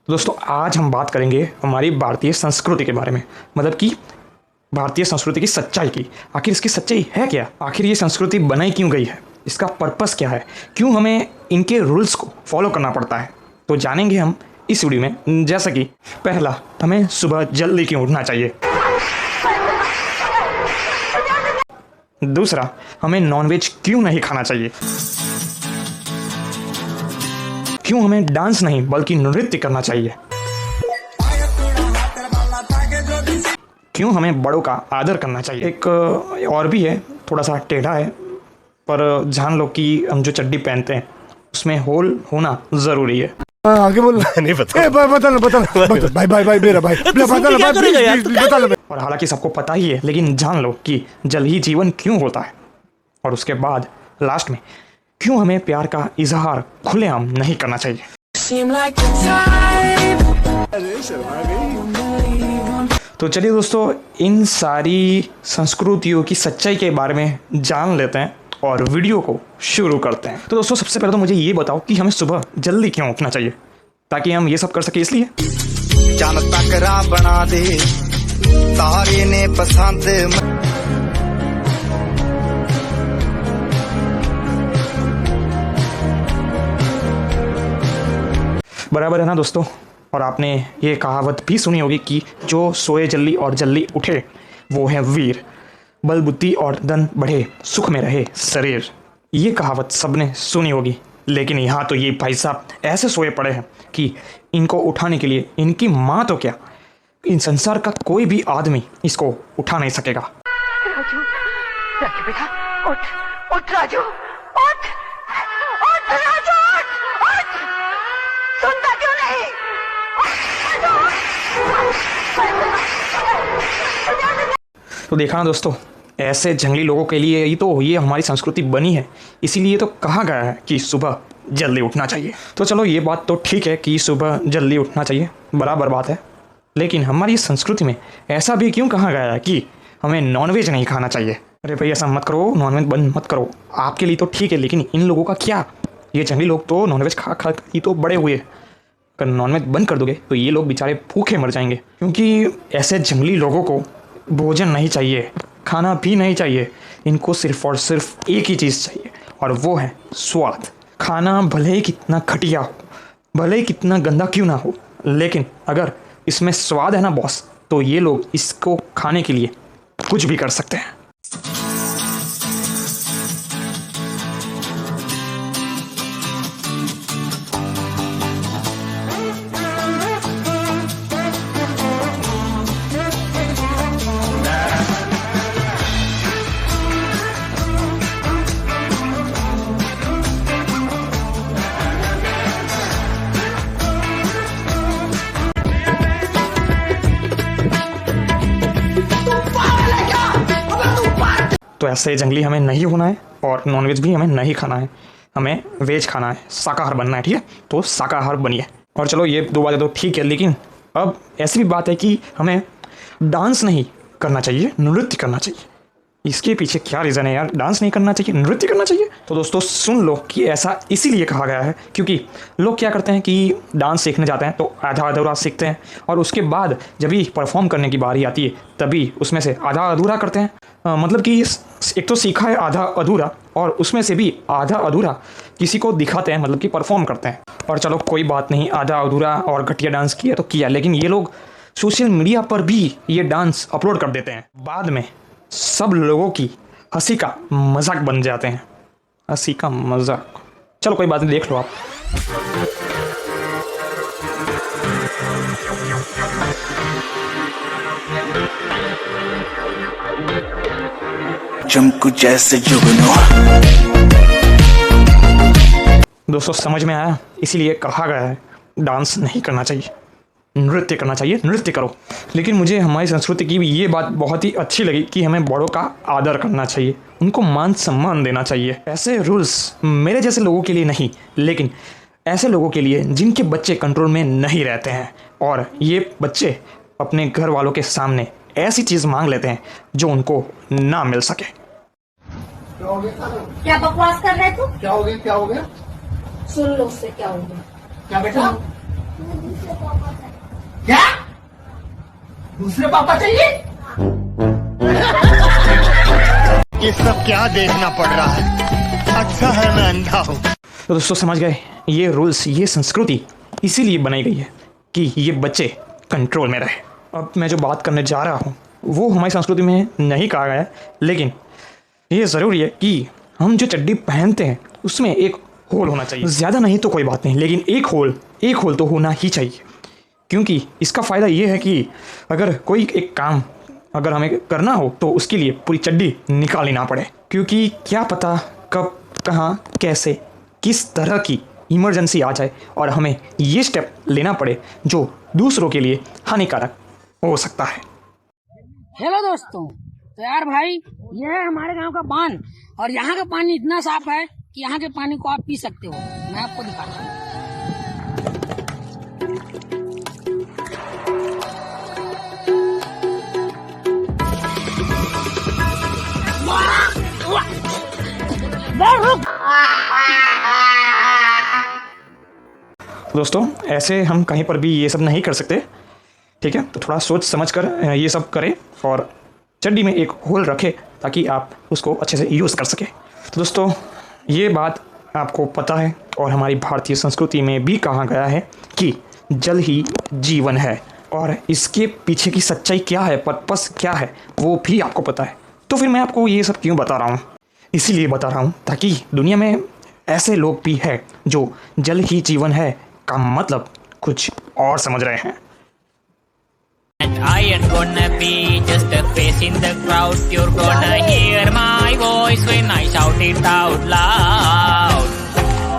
दोस्तों आज हम बात करेंगे हमारी भारतीय संस्कृति के बारे में, मतलब कि भारतीय संस्कृति की सच्चाई की। आखिर इसकी सच्चाई है क्या? आखिर ये संस्कृति बनाई क्यों गई है? इसका पर्पस क्या है? क्यों हमें इनके रूल्स को फॉलो करना पड़ता है? तो जानेंगे हम इस वीडियो में। जैसा कि पहला, हमें सुबह जल्दी क्यों उठना चाहिए। दूसरा, हमें नॉनवेज क्यों नहीं खाना चाहिए। क्यों हमें डांस नहीं बल्कि नृत्य करना चाहिए। क्यों हमें बड़ों का आदर करना चाहिए। एक और भी है, थोड़ा सा टेढ़ा है, पर जान लो कि हम जो चड्डी पहनते हैं उसमें होल होना जरूरी है। आगे बोल। नहीं पता। बता भाई मेरा भाई बता। और हालांकि सबको पता ही है, लेकिन जान लो कि जल ही जीवन क्यों होता है। और उसके बाद लास्ट में, क्यों हमें प्यार का इजहार खुलेआम नहीं करना चाहिए। तो चलिए दोस्तों, इन सारी संस्कृतियों की सच्चाई के बारे में जान लेते हैं और वीडियो को शुरू करते हैं। तो दोस्तों सबसे पहले तो मुझे ये बताओ कि हमें सुबह जल्दी क्यों उठना चाहिए, ताकि हम ये सब कर सके। इसलिए जानता करा बना दे तारे ने पसंद। बराबर है ना दोस्तों। और आपने ये कहावत भी सुनी होगी कि जो सोए जल्दी और जल्दी उठे वो है वीर, बल बुद्धि और धन बढ़े, सुख में रहे शरीर। ये कहावत सबने सुनी होगी, लेकिन यहाँ तो ये भाई साहब ऐसे सोए पड़े हैं कि इनको उठाने के लिए इनकी माँ तो क्या, इन संसार का कोई भी आदमी इसको उठा नहीं सकेगा। राजू, राजू बेटा, उठ, उठ राजू, उठ, उठ राजू, उठ, सुनता क्यों नहीं? तो देखा ना दोस्तों, ऐसे जंगली लोगों के लिए ही तो ये हमारी संस्कृति बनी है। इसीलिए तो कहा गया है कि सुबह जल्दी उठना चाहिए। तो चलो ये बात तो ठीक है कि सुबह जल्दी उठना चाहिए, बराबर बात है। लेकिन हमारी संस्कृति में ऐसा भी क्यों कहा गया है कि हमें नॉनवेज नहीं खाना चाहिए। अरे भाई ऐसा मत करो, नॉनवेज बंद मत करो। आपके लिए तो ठीक है, लेकिन इन लोगों का क्या? ये जंगली लोग तो नॉनवेज खा खा ही तो बड़े हुए। अगर नॉनवेज बंद कर दोगे तो ये लोग बेचारे भूखे मर जाएंगे, क्योंकि ऐसे जंगली लोगों को भोजन नहीं चाहिए, खाना भी नहीं चाहिए। इनको सिर्फ और सिर्फ एक ही चीज़ चाहिए, और वो है स्वाद। खाना भले ही कितना घटिया हो, भले ही कितना गंदा क्यों ना हो, लेकिन अगर इसमें स्वाद है ना बॉस, तो ये लोग इसको खाने के लिए कुछ भी कर सकते हैं। तो ऐसे जंगली हमें नहीं होना है, और नॉनवेज भी हमें नहीं खाना है। हमें वेज खाना है, शाकाहार बनना है, ठीक है? तो शाकाहार बनिए। और चलो ये दो बातें तो ठीक है, लेकिन अब ऐसी भी बात है कि हमें डांस नहीं करना चाहिए, नृत्य करना चाहिए। इसके पीछे क्या रीज़न है यार? डांस नहीं करना चाहिए, नृत्य करना चाहिए। तो दोस्तों सुन लो कि ऐसा इसीलिए कहा गया है क्योंकि लोग क्या करते हैं कि डांस सीखने जाते हैं तो आधा अधूरा सीखते हैं, और उसके बाद जब भी परफॉर्म करने की बारी आती है तभी उसमें से आधा अधूरा करते हैं। मतलब कि एक तो सीखा है आधा अधूरा, और उसमें से भी आधा अधूरा किसी को दिखाते हैं, मतलब कि परफॉर्म करते हैं। और चलो कोई बात नहीं, आधा अधूरा और घटिया डांस किया तो किया, लेकिन ये लोग सोशल मीडिया पर भी ये डांस अपलोड कर देते हैं। बाद में सब लोगों की हंसी का मजाक बन जाते हैं। हंसी का मजाक, चलो कोई बात नहीं, देख लो आप। चमकू जैसे जुगनू। दोस्तों समझ में आया? इसीलिए कहा गया है डांस नहीं करना चाहिए, नृत्य करना चाहिए, नृत्य करो। लेकिन मुझे हमारी संस्कृति की भी ये बात बहुत ही अच्छी लगी कि हमें बड़ों का आदर करना चाहिए, उनको मान सम्मान देना चाहिए। ऐसे रूल्स मेरे जैसे लोगों के लिए नहीं, लेकिन ऐसे लोगों के लिए जिनके बच्चे कंट्रोल में नहीं रहते हैं, और ये बच्चे अपने घर वालों के सामने ऐसी चीज़ मांग लेते हैं जो उनको ना मिल सके। क्या बकवास कर रहे तू? क्या हो गया? सुन लो उससे क्या हो गया। क्या बेटा? क्या दूसरे पापा चाहिए? ये सब क्या देखना पड़ रहा है? अच्छा है मैं अंधा हूँ। तो दोस्तों समझ गए, ये रूल्स, ये संस्कृति इसीलिए बनाई गई है कि ये बच्चे कंट्रोल में रहे। अब मैं जो बात करने जा रहा हूँ वो हमारी संस्कृति में नहीं कहा गया है, लेकिन ये ज़रूरी है कि हम जो चड्डी पहनते हैं उसमें एक होल होना चाहिए। ज़्यादा नहीं तो कोई बात नहीं, लेकिन एक होल तो होना ही चाहिए, क्योंकि इसका फ़ायदा ये है कि अगर कोई एक काम अगर हमें करना हो तो उसके लिए पूरी चड्डी निकालनी ना पड़े, क्योंकि क्या पता कब कहाँ कैसे किस तरह की इमरजेंसी आ जाए और हमें ये स्टेप लेना पड़े जो दूसरों के लिए हानिकारक हो सकता है। हेलो दोस्तों, तो यार भाई ये है हमारे गांव का बांध और यहाँ का पानी इतना साफ है कि यहाँ के पानी को आप पी सकते हो। मैं आपको दिखाता हूँ। दोस्तों ऐसे हम कहीं पर भी ये सब नहीं कर सकते, ठीक है? तो थोड़ा सोच समझ कर ये सब करें और चड्डी में एक होल रखें ताकि आप उसको अच्छे से यूज़ कर सकें। तो दोस्तों ये बात आपको पता है और हमारी भारतीय संस्कृति में भी कहा गया है कि जल ही जीवन है, और इसके पीछे की सच्चाई क्या है, पर्पस क्या है, वो भी आपको पता है। तो फिर मैं आपको ये सब क्यों बता रहा हूँ? इसीलिए बता रहा हूँ ताकि दुनिया में ऐसे लोग भी हैं जो जल ही जीवन है का मतलब कुछ और समझ रहे हैं। And I am gonna be just a face in the crowd. You're gonna hear my voice when I shout it out loud.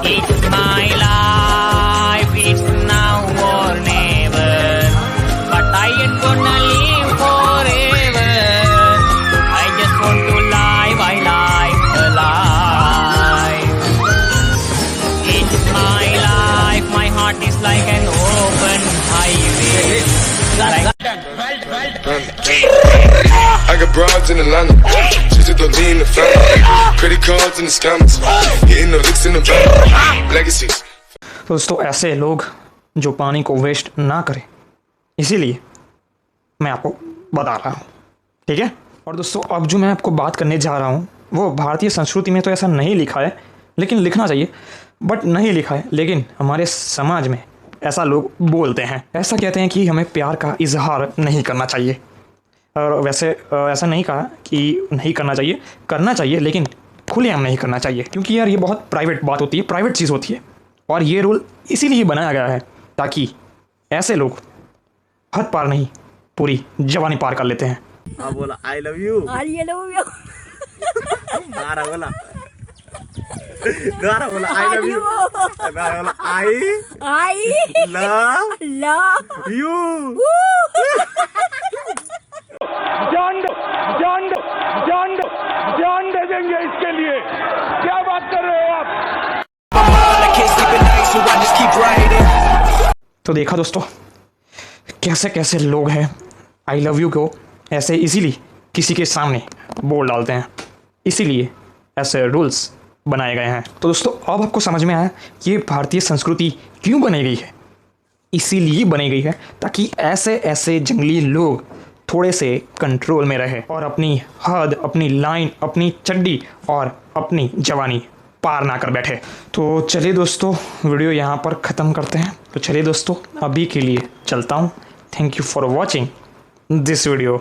It's my life, it's now or never. But I am gonna live forever. I just want to live, I like the life. It's my life, my heart is like an open highway. I got broads in Atlanta, just to lean in the family, credit cards in the scammers, hitting the licks in the van, legacies. दोस्तों ऐसे लोग जो पानी को waste ना करें, इसीलिए मैं आपको बता रहा हूँ, ठीक है? और दोस्तों अब जो मैं आपको बात करने जा रहा हूँ वो भारतीय संस्कृति में तो ऐसा नहीं लिखा है, लेकिन लिखना चाहिए, बट नहीं लिखा है, लेकिन हमारे समाज में ऐसा लोग बोलते हैं। ऐसा कहते हैं कि हमें प्यार का इजहार नहीं करना चाहिए, और वैसे ऐसा नहीं कहा कि नहीं करना चाहिए, करना चाहिए, लेकिन खुलेआम नहीं करना चाहिए, क्योंकि यार ये बहुत प्राइवेट बात होती है, प्राइवेट चीज़ होती है, और ये रूल इसीलिए बनाया गया है ताकि ऐसे लोग हद पार नहीं पूरी जवानी पार कर लेते हैं। हाँ बोला आई लव यू। दोबारा बोला आई लव यू। दोबारा बोला आई लव यू। जान दे देंगे इसके लिए। क्या बात कर रहे हो आप? तो देखा दोस्तों कैसे कैसे लोग हैं आई लव यू को ऐसे इजीली किसी के सामने बोल डालते हैं, इसीलिए ऐसे रूल्स बनाए गए हैं। तो दोस्तों अब आपको समझ में आया कि ये भारतीय संस्कृति क्यों बनाई गई है। इसीलिए बनाई गई है ताकि ऐसे ऐसे जंगली लोग थोड़े से कंट्रोल में रहे और अपनी हद, अपनी लाइन, अपनी चड्डी और अपनी जवानी पार ना कर बैठे। तो चलिए दोस्तों वीडियो यहाँ पर ख़त्म करते हैं। तो चलिए दोस्तों अभी के लिए चलता हूँ। Thank you for watching this video.